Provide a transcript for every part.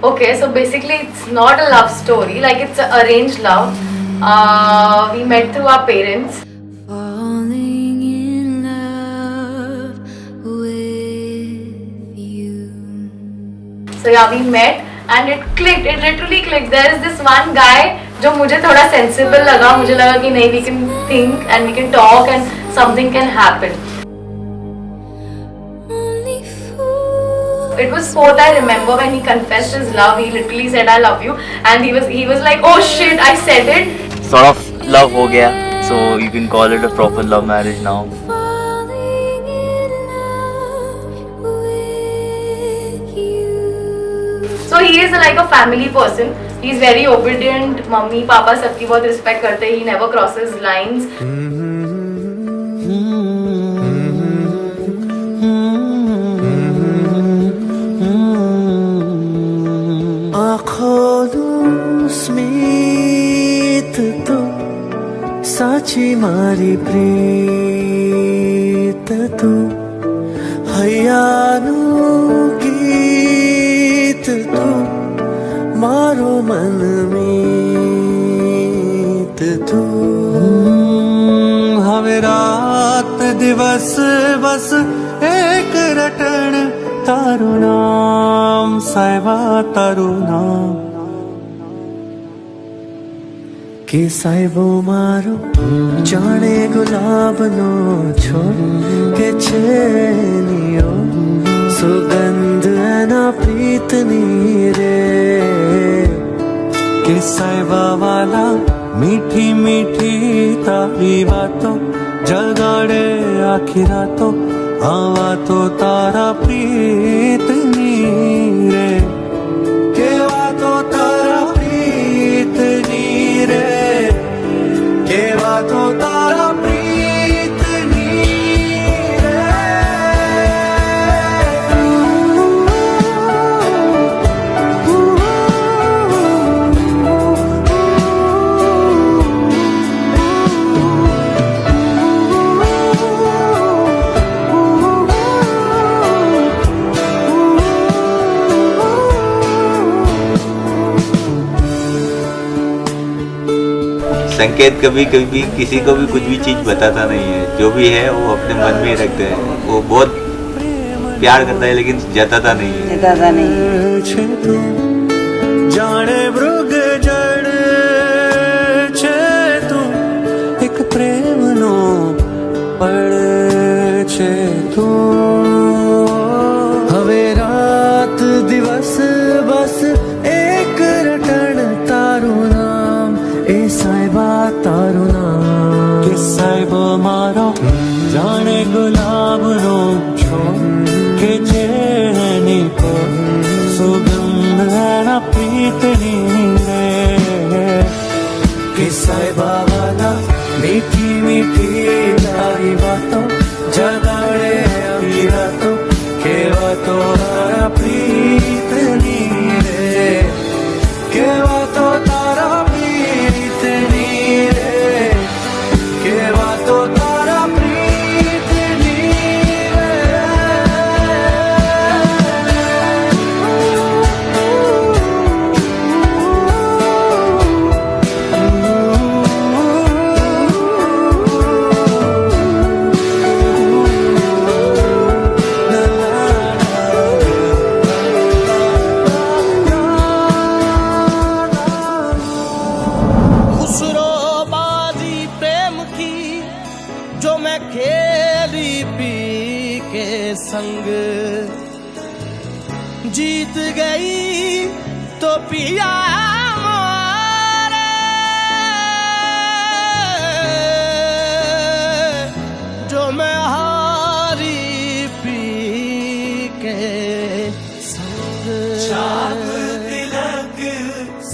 Okay, so basically it's not a love story, like it's an arranged love. We met through our parents. Falling in love with you. So yeah, we met and it clicked. It literally clicked. There is this one guy जो मुझे थोड़ा sensible लगा. मुझे लगा कि नहीं, we can think and we can talk and something can happen. Only fool. It was fourth. I remember when he confessed his love. He literally said I love you, and he was like, oh shit, I said it. Sort of love हो गया, so you can call it a proper love marriage now. Falling in love with you. So he is like a family person. He's very obedient. Mummy papa सबकी बहुत respect करते हैं. He never crosses lines. Smit तो साची मारी प्रीत तू हयानु गीत तू मारो मन मीत तू हवे रात दिवस बस एक रटण तारू नाम साहिबा तारू नाम के साहिबो मारो जाने गुलाब नो छोड़ के छेनियो सुगंध ना प्रीतनी रे के साहिबा वाला मीठी मीठी तारी बातों जगाड़े आखी रातों आवा तो तारा प्रीतनी रे के तो तारा प्रीतनी रे के तो तारा प्रीतनी संकेत कभी कभी किसी को भी कुछ भी चीज बताता नहीं है, जो भी है वो अपने मन में ही रखते हैं. वो बहुत प्यार करता है लेकिन जताता नहीं है. जाने मृग जड़ छे तू एक प्रेम नो पड़ छे तू हवे रात दिवस बस एक रटण तारू नाम ए साहिबा तारू नाम के साहिबो मारो जाने गुलाब नो छोड़ के चेहनी को सुगंध ना प्रीतनी रे के साहिबा वाला मीठी मीठी तारी बातों जगाड़े अभी रातों के बातों तारा प्रीतनी रे के बातों तारा प्रीतनी रे के बातों तारा प्रीतनी खुसरोबाजी प्रेम की जो मैं खेली पी के संग जीत गई तो पिया मोरे जो मैं हारी पी के संग तिलक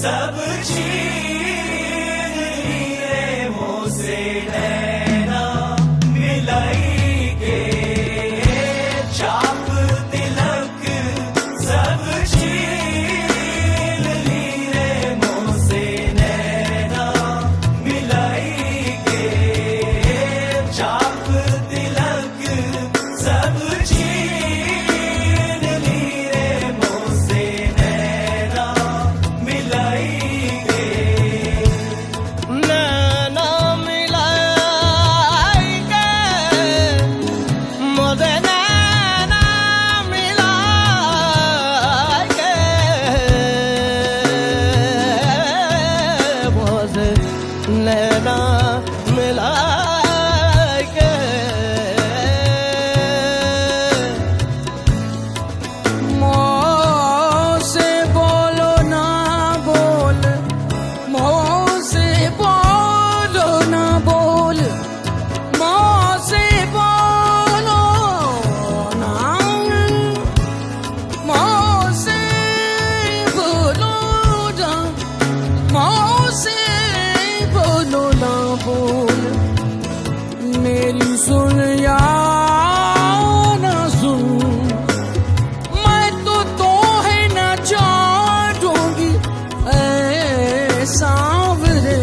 सब फूल मेरी सुन या ना सुन, मैं तो है न छोड़ूंगी ऐ सांवरे,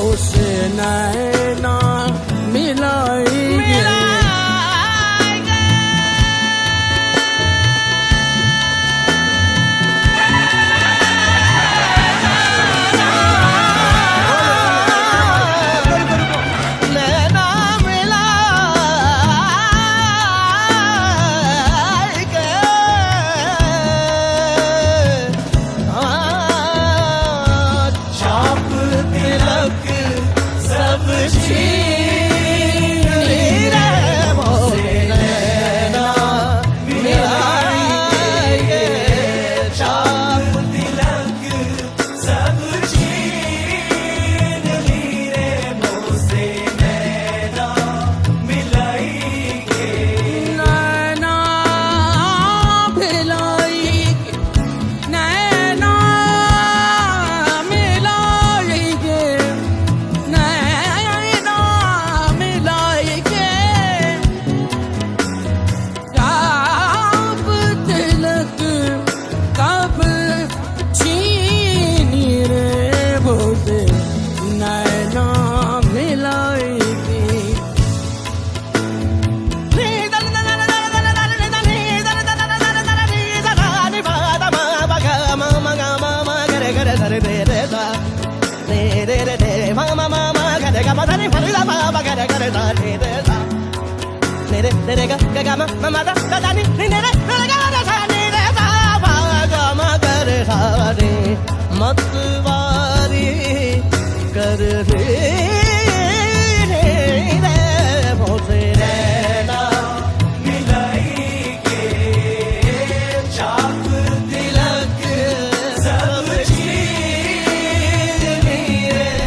उसे नैना मिलाएंगे। मतवारी कर रे भोसे रहना मिलाएंगे, चाप तिलक सब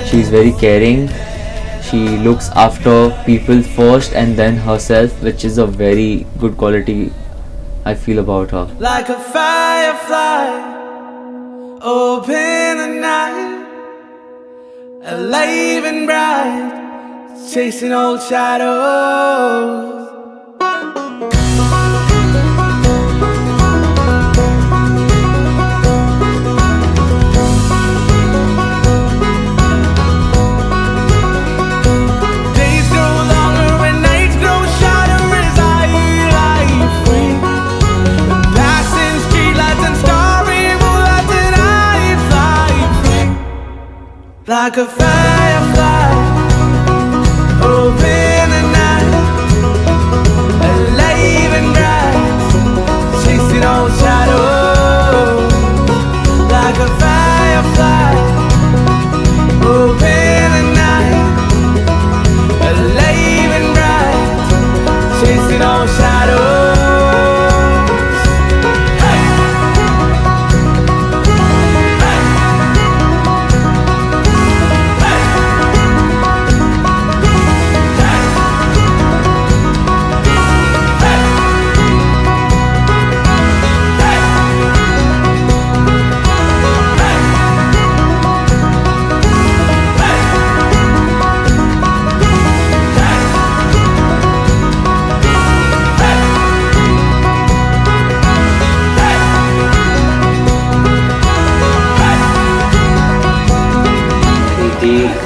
She is very caring. She looks after people first and then herself, which is a very good quality I feel about her. Like a firefly, open the night, alive and bright, chasing old shadows. Days grow longer and nights grow shorter as I free. Passing streetlights and starry moonlights and I fly free. Like a firefly, open the night, alive and bright, chasing old shadows. Like a firefly, open the night, alive and bright, chasing old shadows.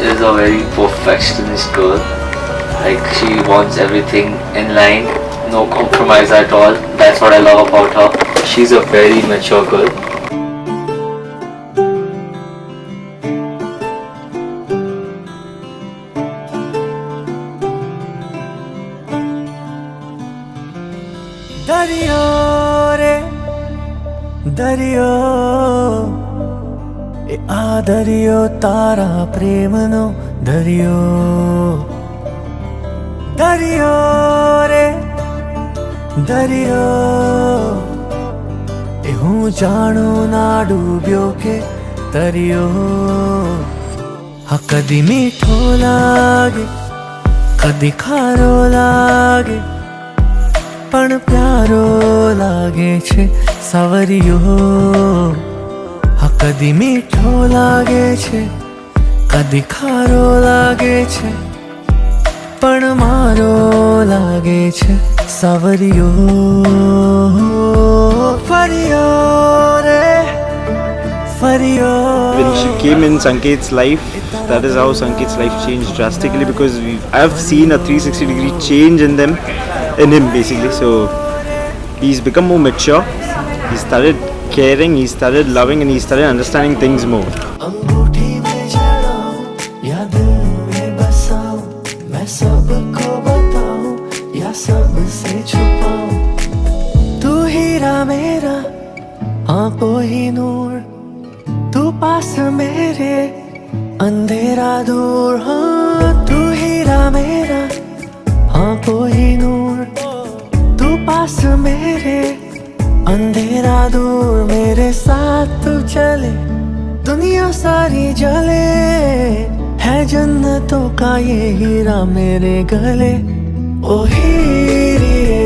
Is a very perfectionist girl. Like, she wants everything in line, no compromise at all. That's what I love about her. She's a very mature girl. दरियो रे दरियो ए आ दरियो तारा प्रेमनो दरियो दरियो रे दरियो ए हूँ जाणू ना डूब्यो के तरियो हाँ कदी मीठो लागे कदी खारो लागे पण प्यारो लागे छे सावरियो हाँ कदी मीठो लागे छे કદી ખારો લાગે છે પણ મારો લાગે છે સાવરિયો ફરિયો રે ફરિયો. When she came in Sanket's life, that is how Sanket's life changed drastically, because I've seen a 360-degree change in him basically. So he's become more mature, he started caring, he started loving, and he started understanding things more. अंगूठी में जड़ाऊं या दिल में बसाऊं, मैं सबको बताऊं या सबसे छुपाऊं. तू हीरा मेरा आंखों ही नूर, तू पास मेरे अंधेरा दूर. हाँ तू हीरा मेरा आंखों ही नूर, तू पास मेरे अंधेरा दूर. मेरे साथ तू चले दुनिया सारी जले, है जन्नतों का ये हीरा मेरे गले. ओ हीरिए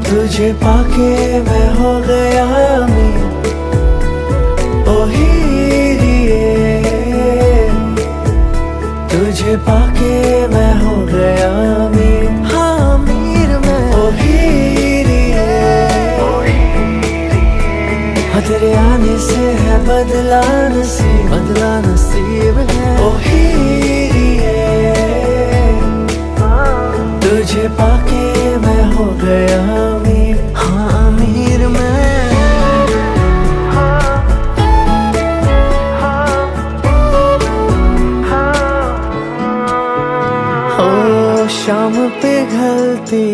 तुझे पाके मैं हो गया अमीर. ओ हीरिए तुझे पाके मैं हो गया अमीर. हाँ अमीर मैं. ओ हीरिए तेरे आने से है बदला नसीब है. ओ हीरिए तुझे पाके मैं हो गया अमीर. हाँ अमीर मैं. ओ शाम पे घलती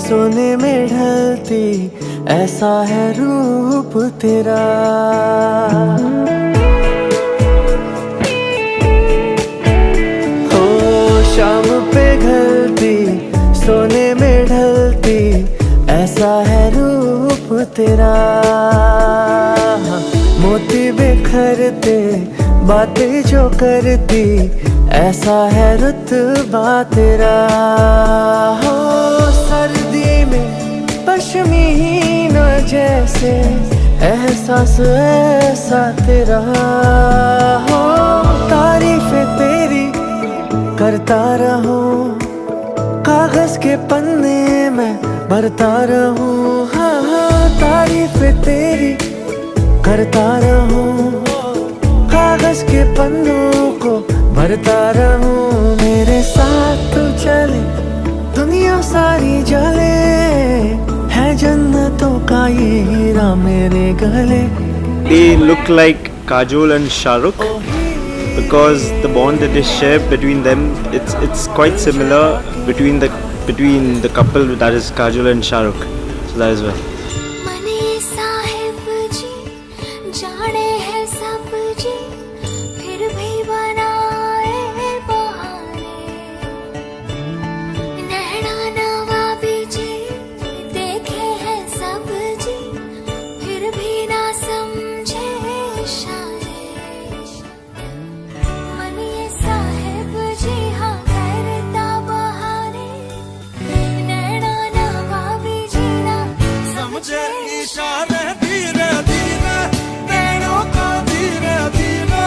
सोने में ढलती, ऐसा है रूप तेरा. ओ शाम पे घलती सोने में ढलती, ऐसा है रूप तेरा. मोती बिखरते बातें जो करती, ऐसा है रुतबा तेरा. हो सर्दी में पश्मीना जैसे एहसास ऐसा तेरा. हो तारीफ तेरी करता रहूं, कागज के पन्ने में भरता रहूं. हाँ हाँ तारीफ तेरी करता रहूं, कागज के पन्नों को भरता रहूं. मेरे साथ तू चले दुनिया सारी जले, है जन्नतों का ये हीरा मेरे गले. They look like Kajol and Shah Rukh, because the bond that they share between them, it's quite similar between the couple, that is Kajol and Shah Rukh. So that is why. मने साहिब जी जाने है सब जी, फिर भी बनाए बहाने. नैना नवाबी जी देखे हैं सब जी, फिर भी ना समझे इशारे. मने साहिब जी हाँ करता बहाने, नैना नवाबी जी ना समझे इशारे धीरे धीरे नैनों को धीरे धीरे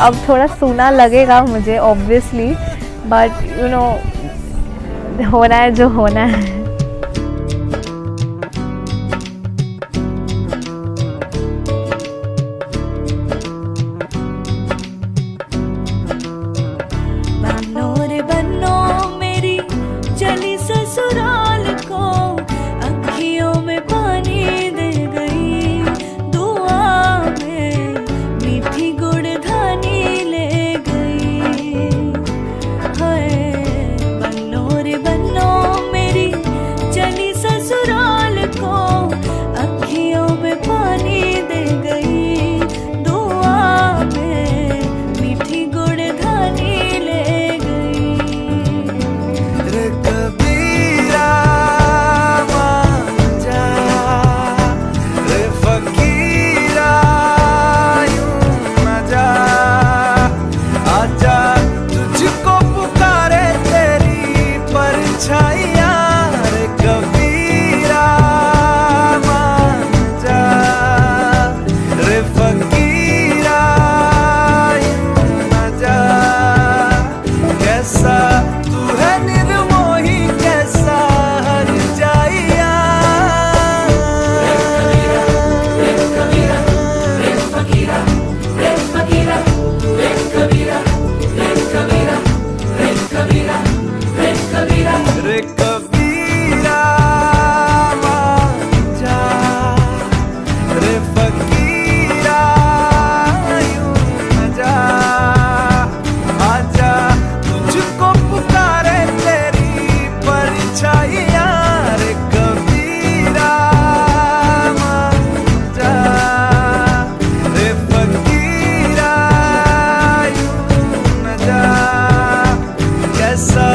अब थोड़ा सूना लगेगा मुझे ऑब्वियसली, बट यू नो होना है जो होना है। बनो रे बनो मेरी चली ससुराल को, अखियों में पानी दे गई, दुआ में मीठी गुड़धानी ले गई। हाय बनो रे बनो मेरी चली ससुराल को, अखियों में पानी दे गई, दुआ में मीठी गुड़धानी ले गई। रे कबीरा मान जा, रे फकीरा यूं न जा, आजा तुझको पुकारे तेरी परछाइयाँ। रे कबीरा मान जा, रे फकीरा यूं न जा, कैसा तू है निर्मोही, कैसा हर जाइया। रे कबीरा मान जा, रे फकीरा यूं न जा, आजा तुझको पुकारे तेरी परछाइयाँ। रे कबीरा मान जा, रे फकीरा यूं न जा, कैसा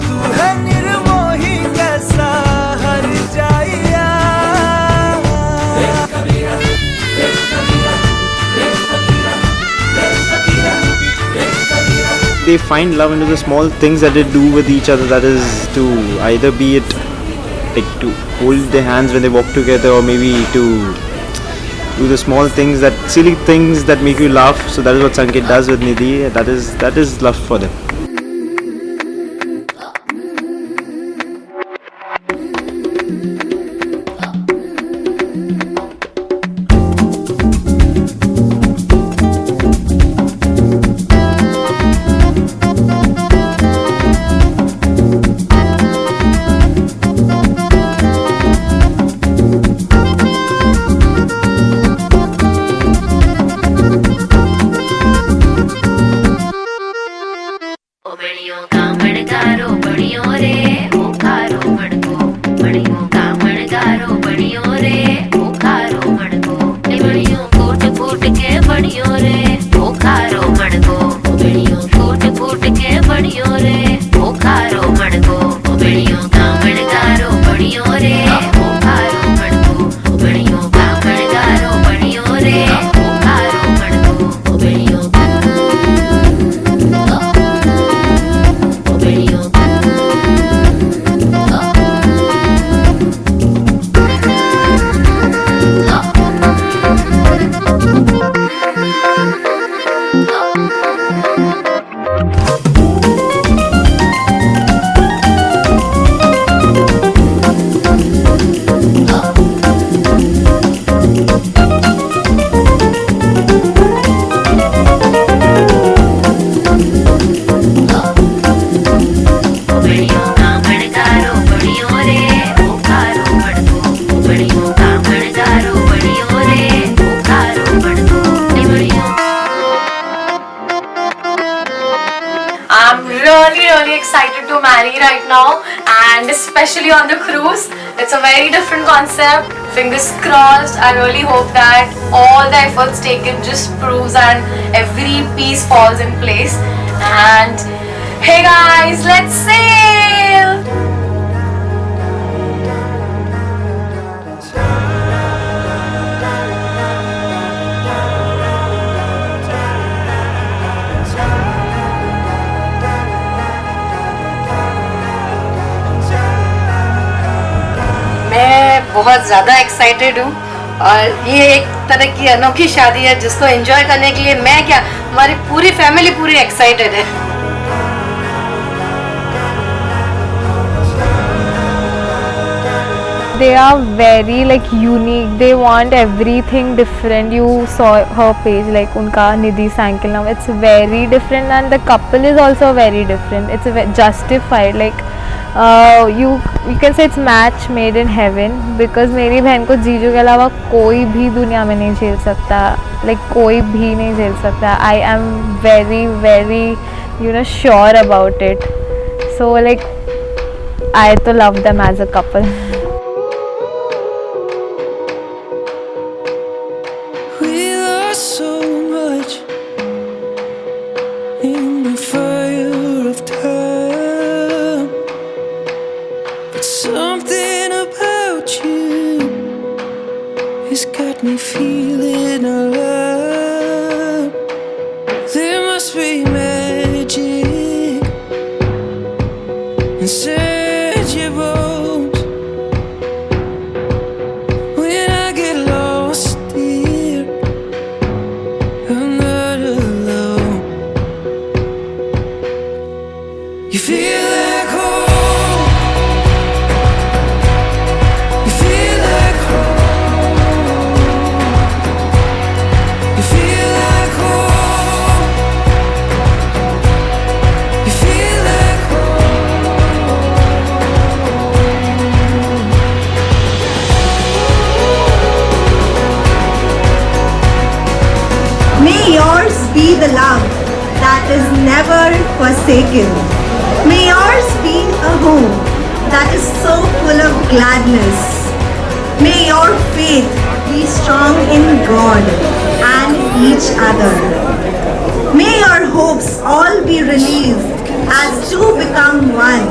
तू है निर्मोही, कैसा हर जाइया। They find love into the small things that they do with each other. That is to either be it like to hold their hands when they walk together, or maybe to do the small things, that silly things that make you laugh. So that is what Sanket does with Nidhi. That is love for them. ओ बड़ियों का मणगारो बड़ियों रे, ओ खारो मणको, बड़ियों का मणगारो बड़ियों रे, ओ खारो मणको, ए बड़ियों फूट फूट के बड़ियों रे, ओ खारो मणको, ओ बड़ियों फूट फूट के बड़ियों रे, ओ खारो मणको, ओ बड़ियों का मणगारो बड़ियों रे, ओ खारो मणको, ओ बड़ियों का मणगारो बड़ियों रे, ओ खारो मणको, ओ बड़ियों really excited to marry right now, and especially on the cruise. It's a very different concept. Fingers crossed. I really hope that all the efforts taken just proves and every piece falls in place. And hey guys, let's sail! मैं बहुत ज़्यादा excited हूँ और ये एक तरह की अनोखी शादी है जिसको एंजॉय करने के लिए मैं क्या हमारी पूरी फैमिली पूरी एक्साइटेड है। They are very like unique. They want everything different. You saw her page, like unka Nidhi Sankil now. It's very different, and the couple is also very different. It's justified. Like you can say it's match made in heaven, because मेरी बहन को जीजू के अलावा कोई भी दुनिया में नहीं झेल सकता. Like कोई भी नहीं झेल सकता. I am very very sure about it. So like I to love them as a couple. So much in the fire of time, but something about you has got me feeling alive. There must be magic inside your bones. When I get lost here, I'm not alone. You feel like home. You feel like home. You feel like home. You feel like May yours be the love that is never forsaken. May yours be a home that is so full of gladness. May your faith be strong in God and each other. May your hopes all be released as two become one.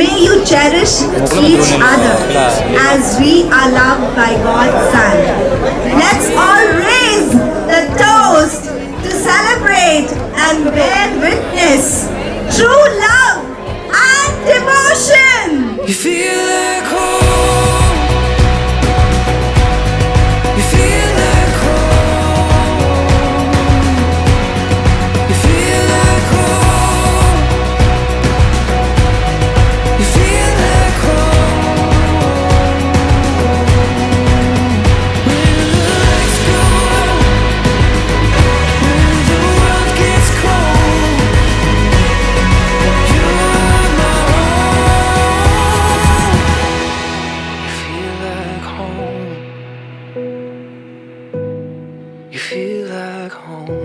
May you cherish each other as we are loved by God's Son. Let's all raise the toast to celebrate and bear witness true love and devotion. you feel like home. You feel like home. You feel like home. You feel like home. When the lights go out, when the world gets cold, you're my home. You feel like home. You feel like home.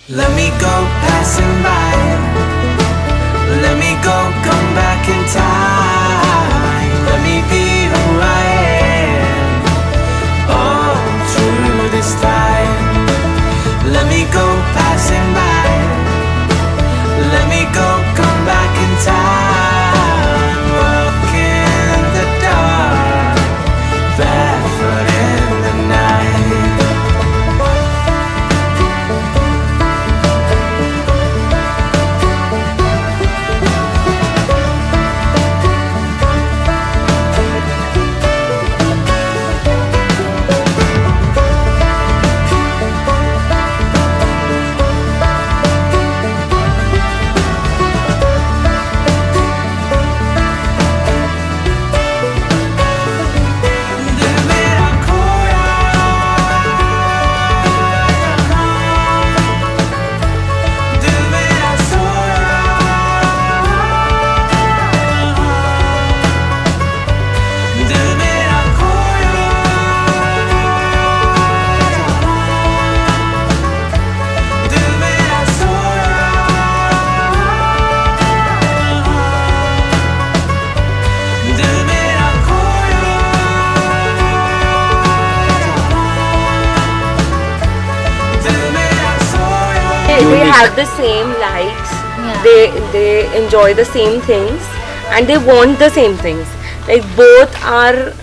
Let me go passing by. Let me go, come back in time. Let me be who I am. All through this time. Let me go passing by. Let me go, come back in time. Walk in the dark, barefoot in the night. दिल मेरा खोया, दिल मेरा सोया, दिल मेरा खोया, दिल मेरा सोया, दिल मेरा खोया, दिल मेरा सोया. They have the same likes. They enjoy the same things, and they want the same things. Like both are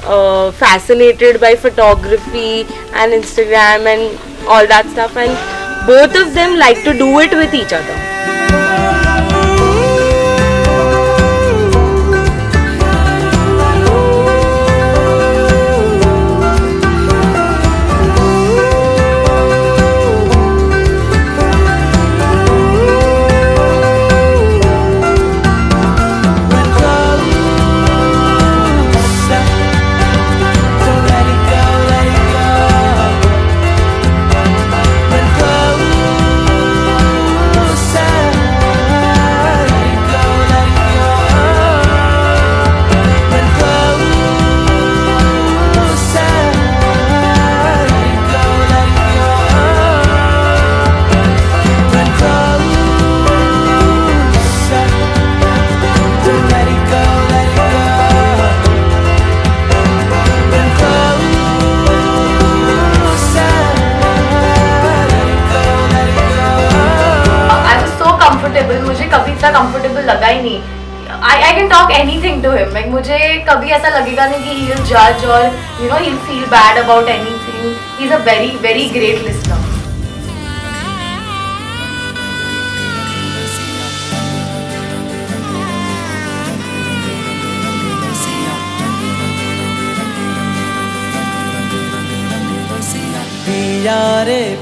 fascinated by photography and Instagram and all that stuff, and both of them like to do it with each other. इतना comfortable लगा ही नहीं. I can talk anything to him. Like मुझे कभी ऐसा लगेगा नहीं कि he will judge or you know he'll feel bad about anything. He's a very very great listener.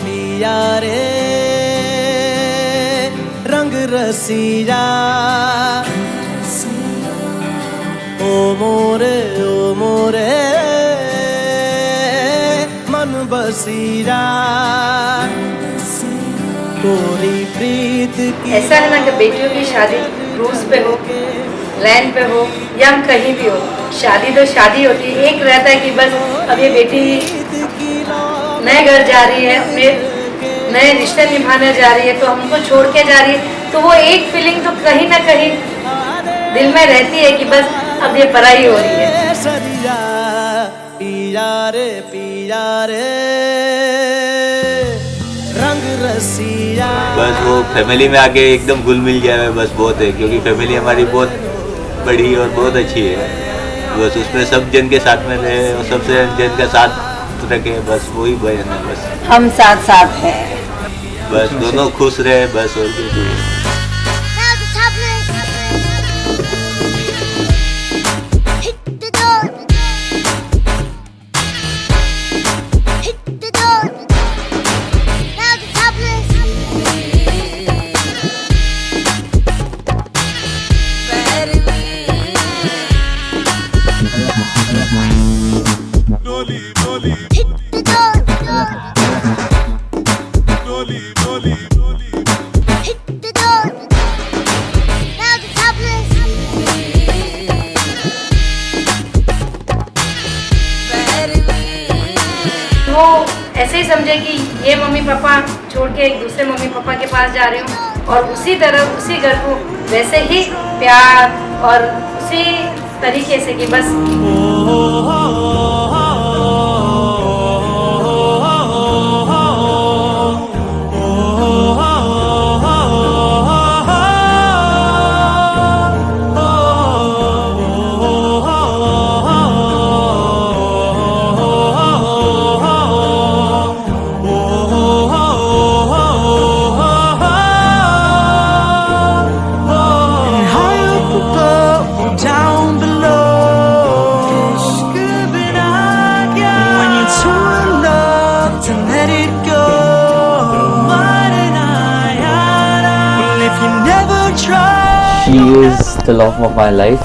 पिया रे रंग रसिया ओ मोरे मन बसिया तोरी प्रीत की. ऐसा है ना कि बेटियों की शादी क्रूज पे हो, लैंड पे हो या कहीं भी हो, शादी तो शादी होती है. एक रहता है कि बस अब ये बेटी नए घर जा रही है, अपने नए रिश्ते निभाने जा रही है, तो हमको छोड़ के जा रही है. तो वो एक फीलिंग तो कहीं ना कहीं दिल में रहती है कि बस अब ये पराई हो रही है. सरिया पिया रे रंग रसिया. बस वो फैमिली में आके एकदम घुल मिल गया है, बस बहुत है, क्योंकि फैमिली हमारी बहुत बड़ी और बहुत अच्छी है. बस उसमें सब जन के साथ में रहे और सबसे जन का साथ रखे, बस वही बहन है. बस हम साथ साथ हैं. बस दोनों खुश रहे, बस और कुछ नहीं. वो ऐसे ही समझे कि ये मम्मी पापा छोड़ के एक दूसरे मम्मी पापा के पास जा रही हूँ, और उसी तरह उसी घर को वैसे ही प्यार और उसी तरीके से कि बस She is the love of my life.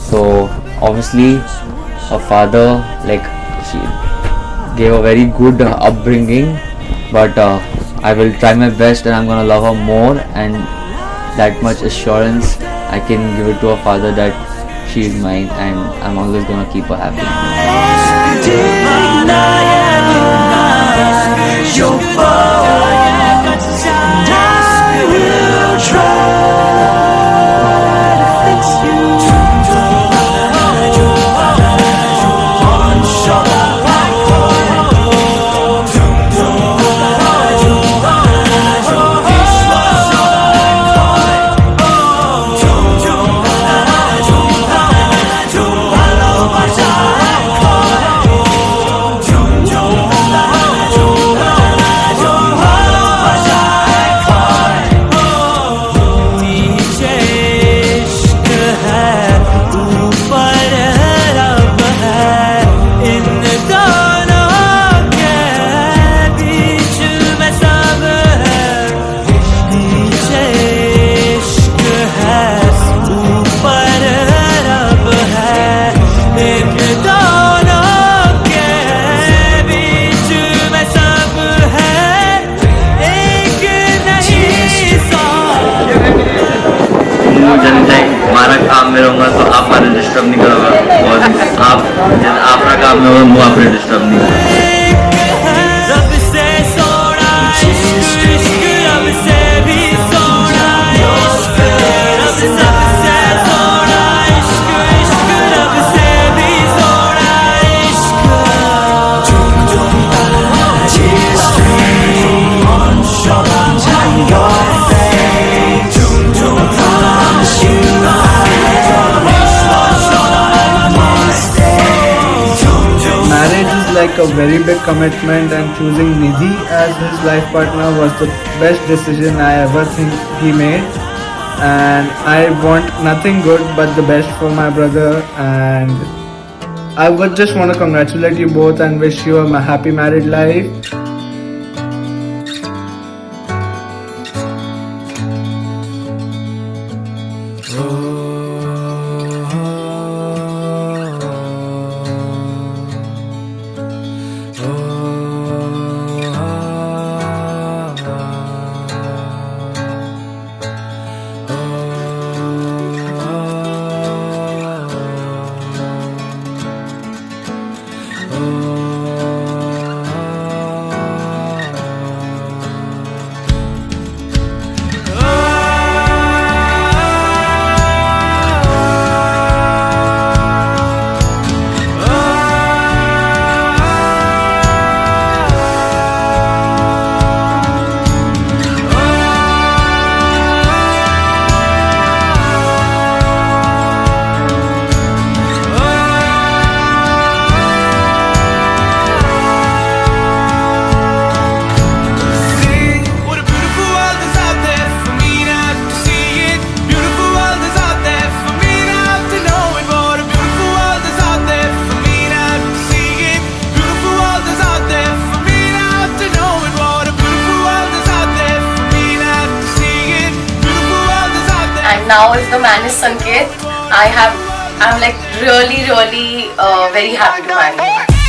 So obviously her father, like, she gave a very good upbringing, but I will try my best and I'm gonna love her more, and that much assurance I can give it to her father that she is mine and I'm always gonna keep her happy. हमारा काम में रहूँगा तो आप हमारे disturb नहीं करोगे, और आप अपना काम में होगा वो आपने डिस्टर्ब नहीं करोगे. Your face, a very big commitment, and choosing Nidhi as his life partner was the best decision I ever think he made. And I want nothing good but the best for my brother, and I would just want to congratulate you both and wish you a happy married life. Now if the man is Sanket, I'm like really very happy to marry him.